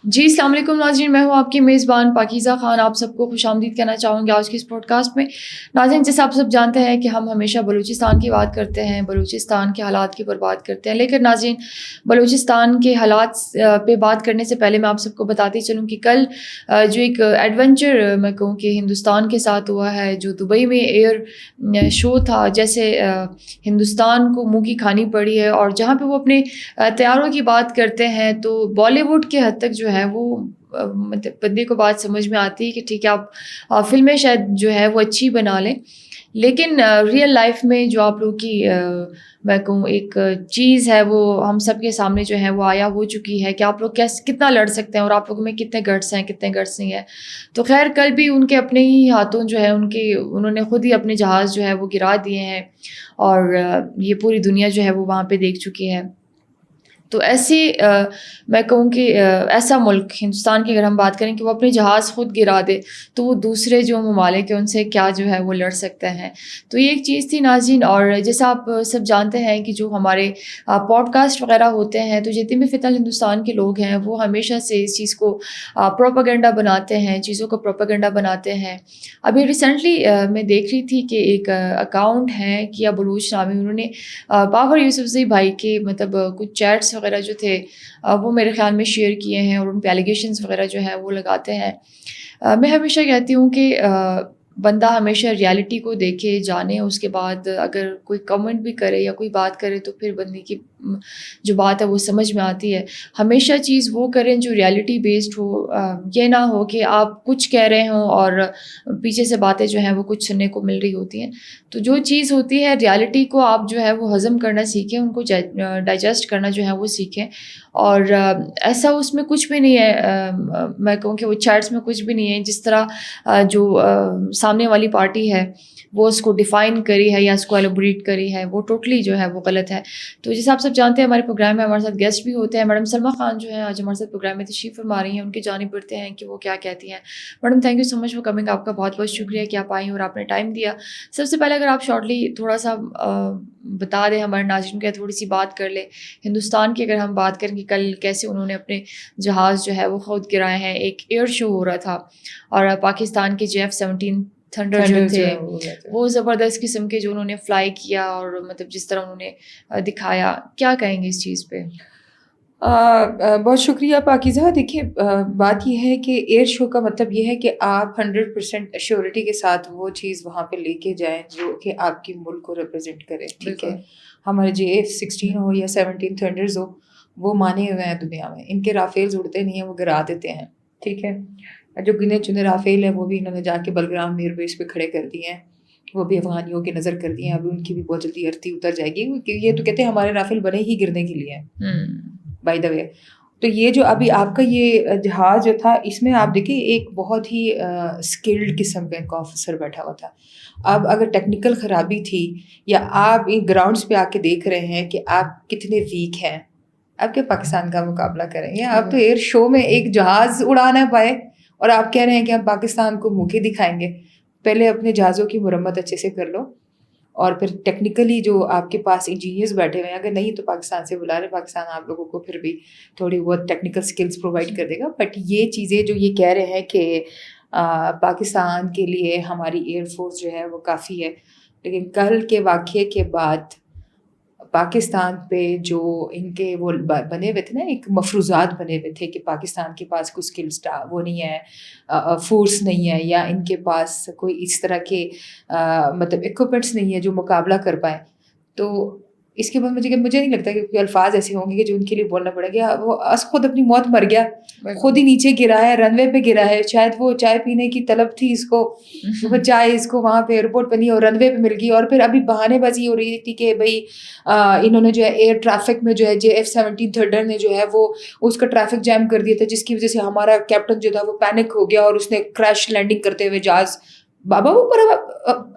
جی السلام علیکم ناظرین، میں ہوں آپ کی میزبان پاکیزہ خان. آپ سب کو خوش آمدید کہنا چاہوں گی آج کے اس پوڈ کاسٹ میں. ناظرین، جیسے آپ سب جانتے ہیں کہ ہم ہمیشہ بلوچستان کی بات کرتے ہیں، بلوچستان کے حالات کی پر بات کرتے ہیں، لیکن ناظرین بلوچستان کے حالات پہ بات کرنے سے پہلے میں آپ سب کو بتاتی چلوں کہ کل جو ایک ایڈونچر میں کہوں کہ ہندوستان کے ساتھ ہوا ہے، جو دبئی میں ایئر شو تھا، جیسے ہندوستان کو منہ کی کھانی پڑی ہے. اور جہاں پہ وہ اپنے طیاروں کی بات کرتے ہیں تو بالی ووڈ کے حد تک جو ہے وہ مطلب بندے کو بات سمجھ میں آتی ہے کہ ٹھیک ہے آپ فلمیں شاید جو ہے وہ اچھی بنا لیں، لیکن ریئل لائف میں جو آپ لوگ کی میں کہوں ایک چیز ہے وہ ہم سب کے سامنے جو ہے وہ آیا ہو چکی ہے کہ آپ لوگ کتنا لڑ سکتے ہیں اور آپ لوگوں میں کتنے گٹس ہیں کتنے گٹس نہیں ہیں. تو خیر کل بھی ان کے اپنے ہی ہاتھوں جو ہے انہوں نے خود ہی اپنے جہاز جو ہے وہ گرا دیے ہیں، اور یہ پوری دنیا جو ہے وہ وہاں پہ دیکھ چکی ہے. تو ایسی میں کہوں کہ ایسا ملک ہندوستان کی اگر ہم بات کریں کہ وہ اپنے جہاز خود گرا دے تو وہ دوسرے جو ممالک ہیں ان سے کیا جو ہے وہ لڑ سکتے ہیں. تو یہ ایک چیز تھی ناظرین. اور جیسا آپ سب جانتے ہیں کہ جو ہمارے پوڈ کاسٹ وغیرہ ہوتے ہیں تو جتنے بھی فی الحال ہندوستان کے لوگ ہیں وہ ہمیشہ سے اس چیز کو پروپیگنڈا بناتے ہیں، چیزوں کو پروپیگنڈا بناتے ہیں. ابھی ریسنٹلی میں دیکھ رہی تھی کہ ایک اکاؤنٹ ہے کیا بلوچ نامی، انہوں نے باور یوسفزئی بھائی کے مطلب کچھ چیٹس وغیرہ جو تھے وہ میرے خیال میں شیئر کیے ہیں اور ان پہ ایلیگیشنز وغیرہ جو ہے وہ لگاتے ہیں. میں ہمیشہ کہتی ہوں کہ بندہ ہمیشہ ریالٹی کو دیکھے جانے، اس کے بعد اگر کوئی کمنٹ بھی کرے یا کوئی بات کرے تو پھر بندے کی جو بات ہے وہ سمجھ میں آتی ہے. ہمیشہ چیز وہ کریں جو ریالٹی بیسڈ ہو، یہ نہ ہو کہ آپ کچھ کہہ رہے ہوں اور پیچھے سے باتیں جو ہیں وہ کچھ سننے کو مل رہی ہوتی ہیں. تو جو چیز ہوتی ہے ریالٹی کو آپ جو ہے وہ ہضم کرنا سیکھیں، ان کو ڈائجسٹ کرنا جو ہے وہ سیکھیں. اور ایسا اس میں کچھ بھی نہیں ہے، میں کہوں کہ وہ چیٹس میں کچھ بھی نہیں ہے جس طرح جو سامنے والی پارٹی ہے وہ اس کو ڈیفائن کری ہے یا اس کو ایلیبریٹ کری ہے، وہ ٹوٹلی جو ہے وہ غلط ہے. تو جیسے آپ سب جانتے ہیں ہمارے پروگرام میں ہمارے ساتھ گیسٹ بھی ہوتے ہیں. میڈم سلمیٰ خان جو ہے آج ہمارے ساتھ پروگرام میں تشریف فرما رہی ہیں، ان کی جانب بڑھتے ہیں کہ وہ کیا کہتی ہیں. Madam thank you so much for coming. آپ کا بہت بہت شکریہ کہ آپ آئیں اور آپ نے ٹائم دیا. سب سے پہلے اگر آپ شارٹلی تھوڑا سا بتا دیں ہمارے ناظرین کو، تھوڑی سی بات کر لیں ہندوستان کی. اگر ہم بات کریں کہ کل کیسے انہوں نے اپنے جہاز جو ہے وہ خود گرائے ہیں، ایک ایئر شو ہو رہا تھا اور پاکستان کے JF-17 تھنڈر جو تھے وہ زبردست قسم کے جو انہوں نے فلائی کیا اور مطلب جس طرح انہوں نے دکھایا، کیا کہیں گے اس چیز پہ؟ بہت شکریہ پاکیزہ. دیکھیے بات یہ ہے کہ ایئر شو کا مطلب یہ ہے کہ آپ 100% ایشورٹی کے ساتھ وہ چیز وہاں پہ لے کے جائیں جو کہ آپ کے ملک کو ریپرزینٹ کرے. ٹھیک ہے، ہمارے JF-16 ہو یا 17 تھنڈرز ہو وہ مانے ہوئے ہیں دنیا میں. ان کے رافیلز اڑتے نہیں ہیں، وہ گرا دیتے ہیں. ٹھیک ہے، جو گنے چنے رافیل ہیں وہ بھی انہوں نے جا کے بلگرام ایئر بیس پہ کھڑے کر دیے ہیں، وہ بھی افغانیوں کی نظر کر دی ہیں. ابھی ان کی بھی بہت جلدی ارتھی اتر جائے گی. یہ تو کہتے ہیں ہمارے رافیل بنے ہی گرنے کے لیے بائی دا وے. تو یہ جو ابھی آپ کا یہ جہاز جو تھا اس میں آپ دیکھیں ایک بہت ہی اسکلڈ قسم کا ایک آفیسر بیٹھا ہوا تھا. اب اگر ٹیکنیکل خرابی تھی یا آپ ان گراؤنڈس پہ آ کے دیکھ رہے ہیں کہ آپ کتنے ویک ہیں، آپ کے پاکستان کا مقابلہ کریں گے؟ آپ تو ایئر شو میں ایک جہاز اڑا نہ پائے اور آپ کہہ رہے ہیں کہ ہم پاکستان کو منہ کے دکھائیں گے. پہلے اپنے جہازوں کی مرمت اچھے سے کر لو اور پھر ٹیکنیکلی جو آپ کے پاس انجینئرز بیٹھے ہوئے ہیں، اگر نہیں تو پاکستان سے بلا لیں. پاکستان آپ لوگوں کو پھر بھی تھوڑی بہت ٹیکنیکل سکلز پرووائڈ کر دے گا. بٹ یہ چیزیں جو یہ کہہ رہے ہیں کہ پاکستان کے لیے ہماری ایئر فورس جو ہے وہ کافی ہے، لیکن کل کے واقعے کے بعد پاکستان پہ جو ان کے وہ بنے ہوئے تھے نا، ایک مفروضات بنے ہوئے تھے کہ پاکستان کے پاس کوئی اسکلس وہ نہیں ہے، فورس نہیں ہے، یا ان کے پاس کوئی اس طرح کے مطلب اکوپمنٹس نہیں ہے جو مقابلہ کر پائیں. تو اس کے بعد مجھے نہیں لگتا کہ کوئی الفاظ ایسے ہوں گے کہ جو ان کے لیے بولنا پڑے گا. وہ خود اپنی موت مر گیا، خود ہی نیچے گرا ہے، رن وے پہ گرا ہے. شاید وہ چائے پینے کی طلب تھی اس کو، وہ چائے اس کو وہاں پہ ایئرپورٹ بنی اور رن وے پہ مل گئی. اور پھر ابھی بہانے بازی ہو رہی تھی کہ بھائی انہوں نے جو ہے ایئر ٹریفک میں جو ہے JF-17 تھنڈر نے جو ہے وہ اس کا ٹریفک جیم کر دیا تھا، جس کی وجہ سے ہمارا کیپٹن جو تھا وہ پینک ہو گیا اور اس نے کریش لینڈنگ کرتے ہوئے جہاز بابا اوپر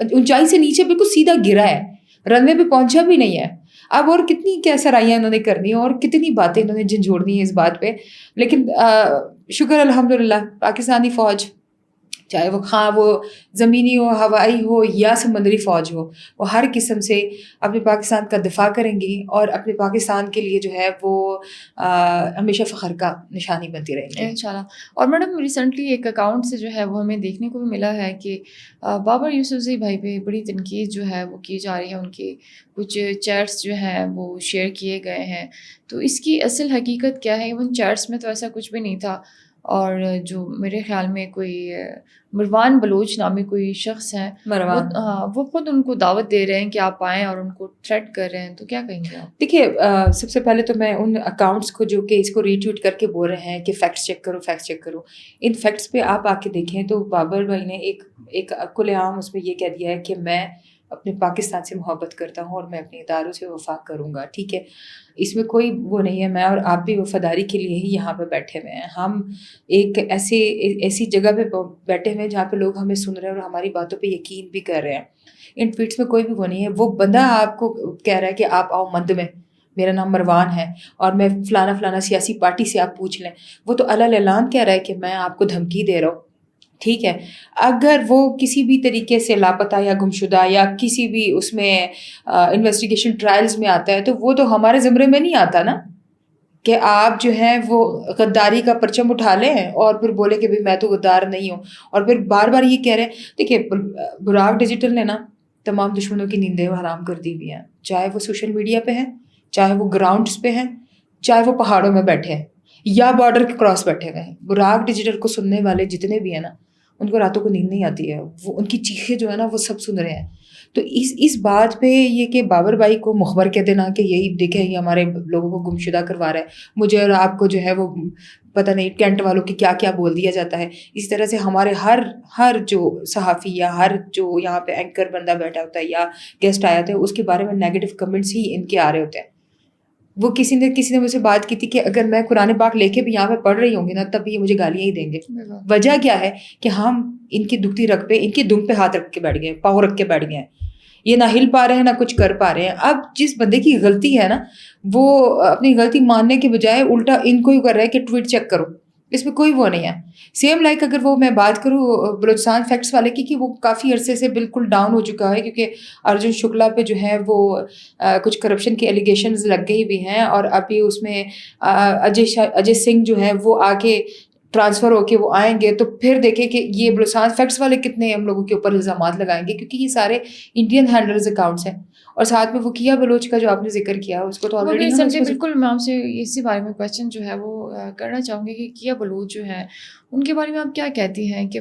اونچائی سے نیچے بالکل سیدھا گرا ہے، رن وے پہ پہنچا بھی نہیں ہے. اب اور کتنی کیا سرائیاں انہوں نے کرنی ہیں اور کتنی باتیں انہوں نے جھنجھوڑنی ہیں اس بات پہ. لیکن شکر الحمد للہ پاکستانی فوج چاہے وہ خواہ وہ زمینی ہو، ہوائی ہو یا سمندری فوج ہو، وہ ہر قسم سے اپنے پاکستان کا دفاع کریں گی اور اپنے پاکستان کے لیے جو ہے وہ ہمیشہ فخر کا نشانی بنتی رہیں گی انشاءاللہ. اور میڈم ریسنٹلی ایک اکاؤنٹ سے جو ہے وہ ہمیں دیکھنے کو بھی ملا ہے کہ بابر یوسفزئی بھائی پہ بڑی تنقید جو ہے وہ کی جا رہی ہے، ان کے کچھ چیٹس جو ہیں وہ شیئر کیے گئے ہیں. تو اس کی اصل حقیقت کیا ہے؟ ایون چیٹس میں تو ایسا کچھ بھی نہیں تھا، اور جو میرے خیال میں کوئی مروان بلوچ نامی کوئی شخص ہیں، وہ خود ان کو دعوت دے رہے ہیں کہ آپ آئیں اور ان کو تھریٹ کر رہے ہیں. تو کیا کہیں گے آپ؟ دیکھیے سب سے پہلے تو میں ان اکاؤنٹس کو جو کہ اس کو ریٹویٹ کر کے بول رہے ہیں کہ فیکٹس چیک کرو، فیکٹس چیک کرو، ان فیکٹس پہ آپ آ کے دیکھیں تو بابر بھائی نے ایک کھلے عام اس میں یہ کہہ دیا ہے کہ میں اپنے پاکستان سے محبت کرتا ہوں اور میں اپنے اداروں سے وفا کروں گا. ٹھیک ہے، اس میں کوئی وہ نہیں ہے. میں اور آپ بھی وفاداری کے لیے ہی یہاں پہ بیٹھے ہوئے ہیں. ہم ایک ایسی جگہ پہ بیٹھے ہوئے ہیں جہاں پہ لوگ ہمیں سن رہے ہیں اور ہماری باتوں پہ یقین بھی کر رہے ہیں. ان ٹویٹس میں کوئی بھی وہ نہیں ہے. وہ بندہ آپ کو کہہ رہا ہے کہ آپ آؤ مند میں، میرا نام مروان ہے اور میں فلانا سیاسی پارٹی سے آپ پوچھ لیں. وہ تو علیٰ اعلان کہہ رہا ہے کہ میں آپ کو دھمکی دے رہا ہوں. ٹھیک ہے، اگر وہ کسی بھی طریقے سے لاپتہ یا گمشدہ یا کسی بھی اس میں انویسٹیگیشن ٹرائلز میں آتا ہے تو وہ تو ہمارے زمرے میں نہیں آتا نا کہ آپ جو ہیں وہ غداری کا پرچم اٹھا لیں اور پھر بولے کہ بھائی میں تو غدار نہیں ہوں، اور پھر بار بار یہ کہہ رہے ہیں. دیکھیے براق ڈیجیٹل نے نا تمام دشمنوں کی نیندیں حرام کر دی ہوئی ہیں، چاہے وہ سوشل میڈیا پہ ہیں، چاہے وہ گراؤنڈس پہ ہیں، چاہے وہ پہاڑوں میں بیٹھے ہیں یا بارڈر کے کراس بیٹھے ہوئے ہیں. براق ڈیجیٹل کو سننے والے جتنے بھی ہیں نا، ان کو راتوں کو نیند نہیں آتی ہے. وہ ان کی چیخیں جو ہے نا وہ سب سن رہے ہیں. تو اس بات پہ یہ کہ بابر بھائی کو مخبر کہہ دینا کہ یہی دیکھیں یہ ہمارے لوگوں کو گمشدہ کروا رہا ہے، مجھے اور آپ کو جو ہے وہ پتہ نہیں کینٹ والوں کی کیا کیا بول دیا جاتا ہے. اس طرح سے ہمارے ہر جو صحافی یا ہر جو یہاں پہ اینکر بندہ بیٹھا ہوتا ہے یا گیسٹ آیا ہوتا ہے اس کے بارے میں نیگیٹو کمنٹس ہی ان کے آ رہے ہوتے ہیں. وہ کسی نے مجھ سے بات کی تھی کہ اگر میں قرآن پاک لے کے بھی یہاں پہ پڑھ رہی ہوں گی نا تب بھی یہ مجھے گالیاں ہی دیں گے. وجہ کیا ہے کہ ہم ان کی دکھتی رگ پہ ان کی دم پہ ہاتھ رکھ کے بیٹھ گئے، پاؤں رکھ کے بیٹھ گئے ہیں. یہ نہ ہل پا رہے ہیں نہ کچھ کر پا رہے ہیں. اب جس بندے کی غلطی ہے نا وہ اپنی غلطی ماننے کے بجائے الٹا ان کو ہی کر رہا ہے کہ ٹویٹ چیک کرو. اس میں کوئی وہ نہیں ہے. سیم لائک اگر وہ میں بات کروں بلوچستان فیکٹس والے کی کہ وہ کافی عرصے سے بالکل ڈاؤن ہو چکا ہے کیونکہ ارجن شکلا پہ جو ہے وہ کچھ کرپشن کے ایلیگیشنز لگ گئی بھی ہیں، اور ابھی اس میں اجے سنگھ جو ہے وہ آگے ٹرانسفر ہو کے وہ آئیں گے تو پھر دیکھیں کہ یہ بلوچستان فیکٹس والے کتنے ہم لوگوں کے اوپر الزامات لگائیں گے، کیونکہ یہ سارے انڈین ہینڈلرز اکاؤنٹس ہیں. اور ساتھ میں وہ کیا بلوچ کا جو آپ نے ذکر کیا اس کو تو آلریڈی بالکل میں آپ سے اسی بارے میں کویشچن جو ہے وہ کرنا چاہوں گی کہ کیا بلوچ جو ہے ان کے بارے میں آپ کیا کہتی ہیں کہ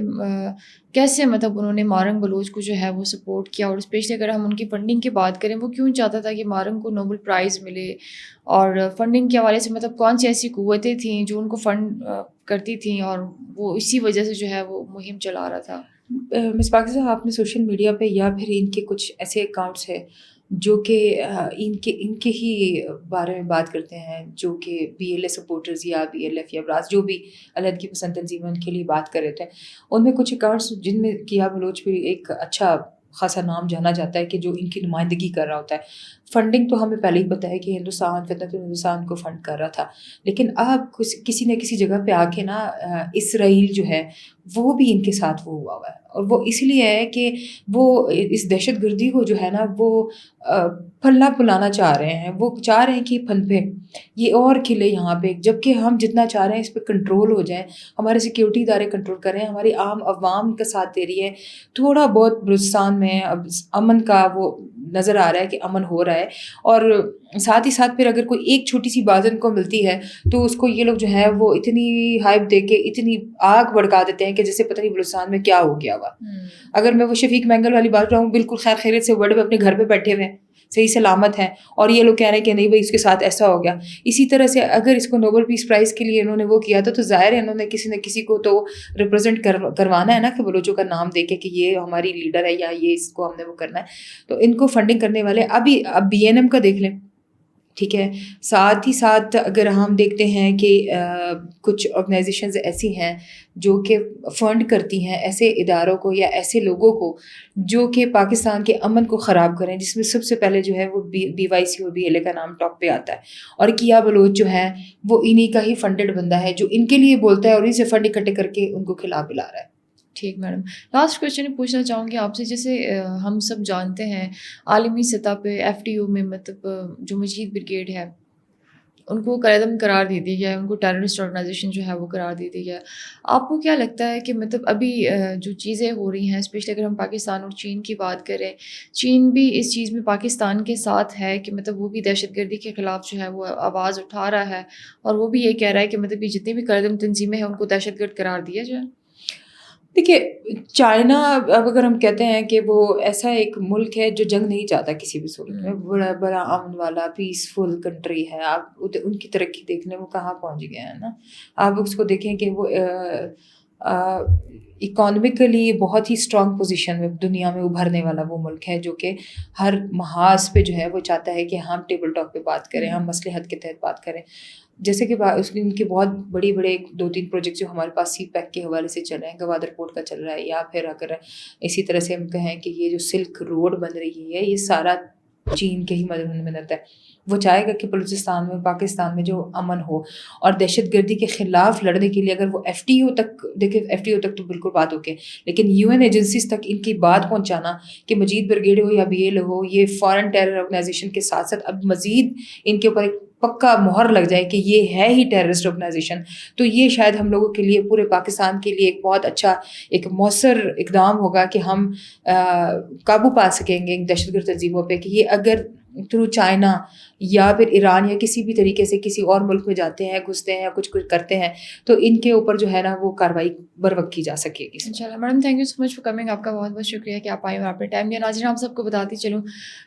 کیسے مطلب انہوں نے مارنگ بلوچ کو جو ہے وہ سپورٹ کیا، اور اسپیشلی اگر ہم ان کی فنڈنگ کی بات کریں وہ کیوں چاہتا تھا کہ مارنگ کو نوبل پرائز ملے، اور فنڈنگ کے حوالے سے مطلب کون سی ایسی قوتیں تھیں جو ان کو فنڈ کرتی تھیں اور وہ اسی وجہ سے جو ہے وہ مہم چلا رہا تھا. مس پاکستان آپ نے سوشل میڈیا پہ یا پھر ان کے کچھ ایسے اکاؤنٹس ہیں جو کہ ان کے ہی بارے میں بات کرتے ہیں جو کہ بی ایل اے سپورٹرز یا بی ایل ایف یا براس جو بھی علیحدگی پسند تنظیمیں ان کے لیے بات کر رہے تھے. ان میں کچھ اکاؤنٹس جن میں کیا بلوچ بھی ایک اچھا خاصا نام جانا جاتا ہے کہ جو ان کی نمائندگی کر رہا ہوتا ہے. فنڈنگ تو ہمیں پہلے ہی پتہ ہے کہ ہندوستان کو فنڈ کر رہا تھا، لیکن اب کسی نہ کسی جگہ پہ آ کے نا اسرائیل جو ہے وہ بھی ان کے ساتھ وہ ہوا ہے. اور وہ اس لیے ہے کہ وہ اس دہشت گردی کو جو ہے نا وہ پھلنا پھلانا چاہ رہے ہیں. وہ چاہ رہے ہیں کہ پھنپے یہ اور کھلے یہاں پہ، جبکہ ہم جتنا چاہ رہے ہیں اس پہ کنٹرول ہو جائیں، ہمارے سیکیورٹی ادارے کنٹرول کر رہے ہیں، ہماری عام عوام کا ساتھ دے رہی ہے. تھوڑا بہت بلوچستان میں اب امن کا وہ نظر آ رہا ہے کہ امن ہو رہا ہے، اور ساتھ ہی ساتھ پھر اگر کوئی ایک چھوٹی سی بات ان کو ملتی ہے تو اس کو یہ لوگ جو ہے وہ اتنی ہائپ دے کے اتنی آگ بھڑکا دیتے ہیں کہ جیسے پتہ نہیں بلوچستان میں کیا ہو گیا ہوا. اگر میں وہ شفیق مینگل والی بات کہوں بالکل خیر خیریت سے ورڈ پہ اپنے گھر پہ بیٹھے ہوئے ہیں، صحیح سلامت ہیں، اور یہ لوگ کہہ رہے ہیں کہ نہیں بھائی اس کے ساتھ ایسا ہو گیا. اسی طرح سے اگر اس کو نوبل پیس پرائز کے لیے انہوں نے وہ کیا تو ظاہر ہے انہوں نے کسی نہ کسی کو تو ریپرزینٹ کروانا ہے نا کہ بلوچوں کا نام دے کے کہ یہ ہماری لیڈر ہے یا یہ اس کو ہم نے وہ کرنا ہے. تو ان کو فنڈنگ کرنے والے اب بی این ایم کا دیکھ لیں. ٹھیک ہے، ساتھ ہی ساتھ اگر ہم دیکھتے ہیں کہ کچھ آرگنائزیشنز ایسی ہیں جو کہ فنڈ کرتی ہیں ایسے اداروں کو یا ایسے لوگوں کو جو کہ پاکستان کے امن کو خراب کریں، جس میں سب سے پہلے جو ہے وہ بی وائی سی اور بی ایل اے کا نام ٹاپ پہ آتا ہے. اور کیا بلوچ جو ہے وہ انہی کا ہی فنڈڈ بندہ ہے جو ان کے لیے بولتا ہے اور انہیں سے فنڈ اکٹھے کر کے ان کو کھلا پلا رہا ہے. ٹھیک میڈم، لاسٹ کویشچن پوچھنا چاہوں گی آپ سے، جیسے ہم سب جانتے ہیں عالمی سطح پہ ایف ٹی او میں مطلب جو مجید بریگیڈ ہے ان کو قلعدم قرار دے دی گیا ہے، ان کو ٹیررسٹ آرگنائزیشن جو ہے وہ قرار دے دی گیا ہے. آپ کو کیا لگتا ہے کہ مطلب ابھی جو چیزیں ہو رہی ہیں، اسپیشلی اگر ہم پاکستان اور چین کی بات کریں، چین بھی اس چیز میں پاکستان کے ساتھ ہے کہ مطلب وہ بھی دہشت گردی کے خلاف جو ہے وہ آواز اٹھا رہا ہے، اور وہ بھی یہ کہہ رہا ہے کہ مطلب یہ جتنی بھی قلعدم تنظیمیں ہیں ان کو دہشت گرد قرار دیا جائے؟ دیکھیے چائنا، اب اگر ہم کہتے ہیں کہ وہ ایسا ایک ملک ہے جو جنگ نہیں چاہتا کسی بھی صورت میں، بڑا بڑا امن والا پیسفل کنٹری ہے، آپ ان کی ترقی دیکھ لیں وہ کہاں پہنچ گئے ہیں نا. آپ اس کو دیکھیں کہ وہ اکانومیکلی بہت ہی اسٹرانگ پوزیشن میں دنیا میں ابھرنے والا وہ ملک ہے جو کہ ہر محاذ پہ جو ہے وہ چاہتا ہے کہ ہم ٹیبل ٹاک پہ بات کریں، ہم مصلحت کے تحت بات کریں. جیسے کہ اس نے ان کے بہت بڑے 2-3 پروجیکٹ جو ہمارے پاس سی پیک کے حوالے سے چل رہے ہیں، گوادر پورٹ کا چل رہا ہے، یا پھر اگر اسی طرح سے ہم کہیں کہ یہ جو سلک روڈ بن رہی ہے یہ سارا چین کے ہی مدد ہے. وہ چاہے گا کہ بلوچستان میں پاکستان میں جو امن ہو، اور دہشت گردی کے خلاف لڑنے کے لیے اگر وہ ایف ٹی او تک، دیکھیں ایف ٹی او تک تو بالکل بات ہو کے، لیکن یو این ایجنسیز تک ان کی بات پہنچانا کہ مجید بریگیڈ ہو یا بی ایل ہو، یہ فارن ٹیرر آرگنائزیشن کے ساتھ ساتھ اب مزید ان کے اوپر ایک پکا مہر لگ جائے کہ یہ ہے ہی ٹیررسٹ آرگنائزیشن، تو یہ شاید ہم لوگوں کے لیے، پورے پاکستان کے لیے ایک بہت اچھا ایک مؤثر اقدام ہوگا کہ ہم قابو پا سکیں گے دہشت گرد تنظیموں پہ، کہ یہ اگر تھرو چائنا یا پھر ایران یا کسی بھی طریقے سے کسی اور ملک میں جاتے ہیں، گھستے ہیں یا کچھ کرتے ہیں، تو ان کے اوپر جو ہے نا وہ کارروائی بر وقت کی جا سکے گی. انشاءاللہ. Madam thank you so much for coming, آپ کا بہت بہت شکریہ کہ آپ آئے اور آپ نے ٹائم دیا. ناظرین آپ سب کو بتاتی چلوں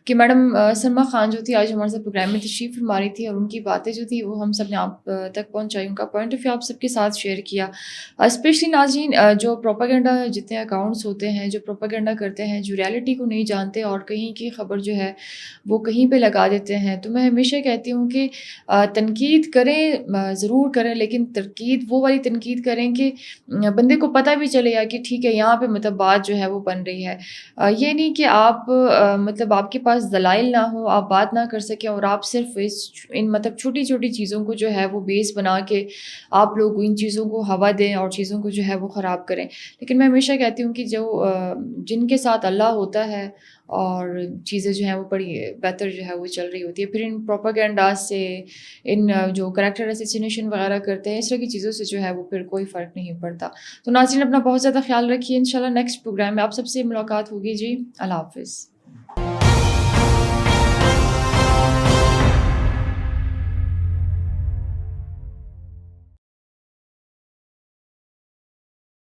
کہ میڈم سلمیٰ خان جو تھی آج ہمارے ساتھ پروگرام میں تشریف فرما رہی تھی، اور ان کی باتیں جو تھی وہ ہم سب نے آپ تک پہنچائی، ان کا پوائنٹ آف ویو آپ سب کے ساتھ شیئر کیا. اسپیشلی ناظرین جو پروپیگنڈا جتنے اکاؤنٹس ہوتے ہیں جو پروپیگنڈا کرتے ہیں، جو ریالٹی کو نہیں جانتے اور کہیں کی خبر جو ہے وہ کہیں پہ لگا دیتے ہیں، تو میں ہمیشہ کہتی ہوں کہ تنقید کریں، ضرور کریں، لیکن تنقید وہ والی تنقید کریں کہ بندے کو پتہ بھی چلے گا کہ ٹھیک ہے یہاں پہ مطلب بات جو ہے وہ بن رہی ہے. یہ نہیں کہ آپ مطلب آپ کے پاس دلائل نہ ہو، آپ بات نہ کر سکیں، اور آپ صرف ان مطلب چھوٹی چھوٹی چیزوں کو جو ہے وہ بیس بنا کے آپ لوگ ان چیزوں کو ہوا دیں اور چیزوں کو جو ہے وہ خراب کریں. لیکن میں ہمیشہ کہتی ہوں کہ جو جن کے ساتھ اللہ ہوتا ہے اور چیزیں جو ہیں وہ بڑی بہتر جو ہے وہ چل رہی ہوتی ہے، پھر ان پروپیگنڈاز سے، ان جو کریکٹر اسیسینیشن وغیرہ کرتے ہیں، اس طرح کی چیزوں سے جو ہے وہ پھر کوئی فرق نہیں پڑتا. تو ناظرین اپنا بہت زیادہ خیال رکھیے. انشاءاللہ نیکسٹ پروگرام میں آپ سب سے ملاقات ہوگی. جی اللہ حافظ.